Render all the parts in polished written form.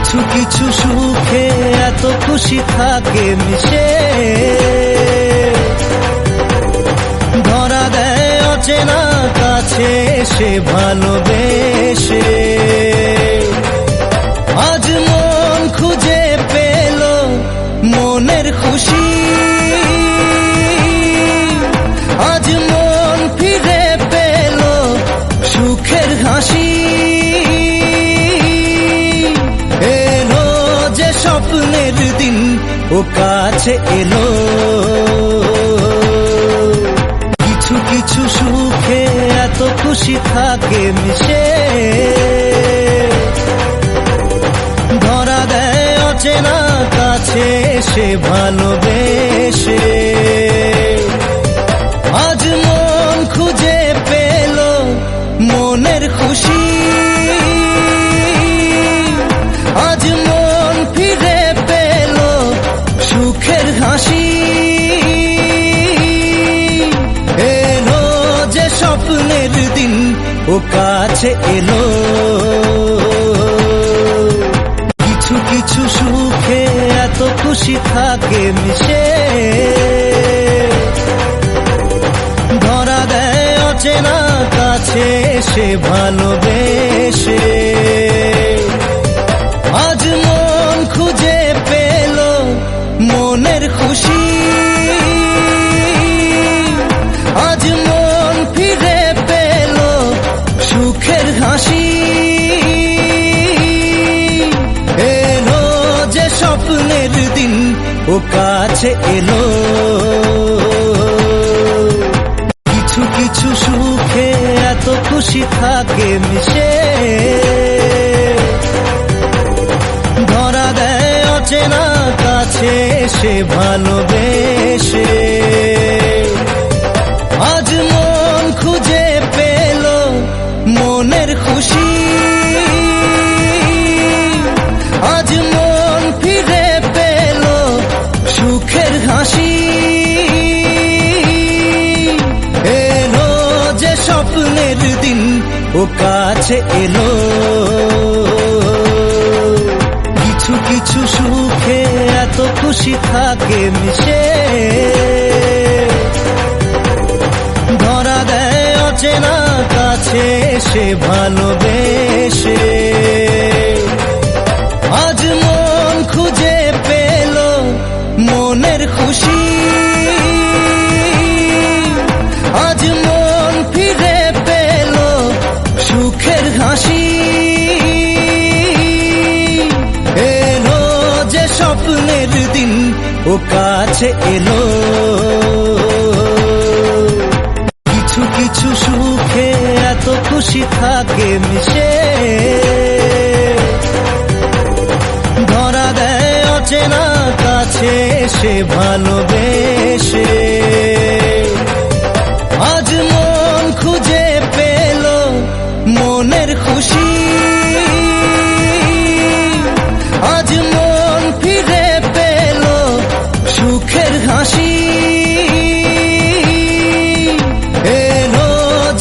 কিছু কিছু সুখে এত খুশি থাকে মিশে, ধরা দেয় অচেনা কাছে সে ভালোবেসে। আজ মন খুঁজে পেল মনের খুশি, আজ মন ফিরে পেল সুখের হাসি। এলো যে স্বপ্নের দিন ও কাছে এলো, কিছু কিছু সুখে এত খুশি থাকে মিশে, ধরা দেয় অচেনা কাছে সে ভালোবেসে। আজ মন খুঁজে পেল মনের খুশি, আজ মন ফিরে পেল সুখের হাসি। এলো যে স্বপ্নের দিন ও কাছে এলো, কিছু কিছু সুখে এত খুশি থাকে মিশে, ধরা দেয় অচেনা কাছে সে ভালোবেসে। আজ মন খুঁজে পেল মনের খুশি, আজ মন ফিরে পেল সুখের হাসি। এলো যে স্বপ্নের দিন ও কাছে এলো, কিছু কিছু সুখে এত খুশি থাকে মিশে, ধরা দেয় অচেনা কাছে সে ভালোবেসে। আজ মন খুঁজে পেল মনের খুশি, আজ মন ফিরে পেল সুখের হাসি। এলো যে স্বপ্নের দিন ও কাছে এলো, কিছু কিছু সুখে এত খুশি থাকে মিশে, ধরা দেয় অচেনা কাছে সে ভালোবেসে। আজ মন খুঁজে পেল মনের খুশি, আজ মন ফিরে পেল সুখের হাসি। এলো যে স্বপ্নের দিন ও কাছে এলো, কিছু কিছু সুখে এত খুশি থাকে মিশে, ধরা দেয় অচেনা কাছে সে ভালোবেসে। আজ মন খুঁজে পেল মনের খুশি, আজ মন ফিরে পেল সুখের হাসি। এলো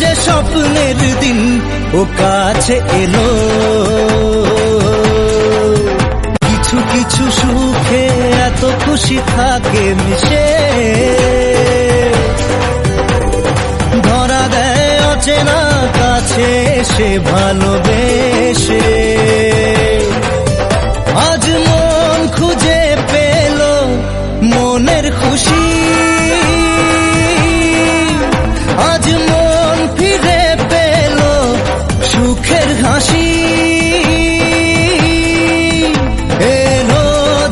যে স্বপ্নের দিন ও কাছে এলো, কিছু কিছু সুখে এত খুশি থাকে মিশে, ধরা দেয় অচেনা কাছে সে ভালোবেসে। আজ মন খুঁজে পেল মনের খুশি, আজ মন ফিরে পেল সুখের হাসি। এলো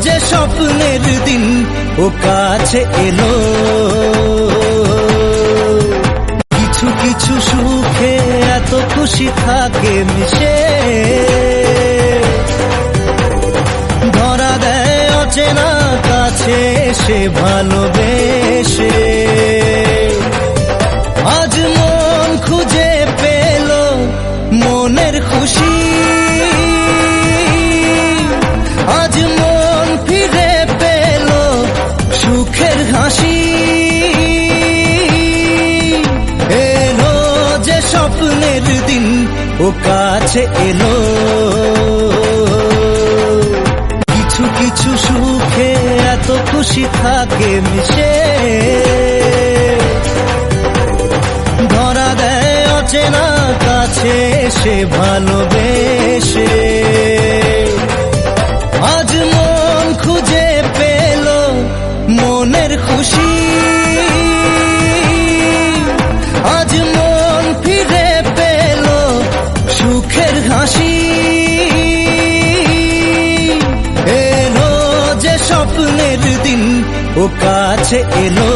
যে স্বপ্নের দিন ও কাছে এলো, কিছু কিছু সুখে এত খুশি থাকে মিশে, ধরা দেয় অচেনা কাছে সে ভালোবেসে। আজ মন খুঁজে পেল মনের খুশি, আজ মন ফিরে পেল সুখের হাসি। এলো যে স্বপ্নের দিন ও কাছে এলো, সে ভালোবেসে। আজ মন খুঁজে পেল মনের খুশি, আজ মন ফিরে পেল সুখের হাসি। এলো যে স্বপ্নের দিন ও কাছে এলো,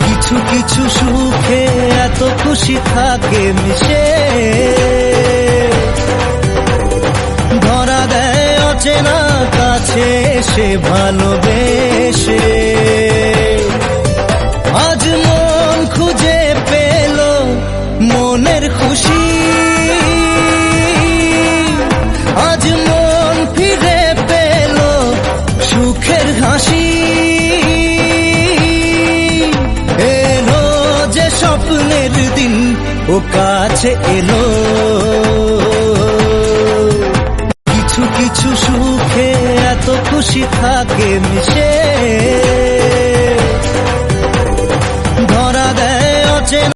কিছু কিছু সুখে এত খুশি থাকে মিশে। ধরা দেয় অচেনা কাছে সে ভালোবেসে। আজ মন খুঁজে পেল মনের খুশি, আজ মন ফিরে পেল সুখের হাসি। এলো যে স্বপ্নের দিন ও কাছে এলো, কিছু কিছু সুখে এত খুশি থাকে মিশে। ধরা দেয় অচেনা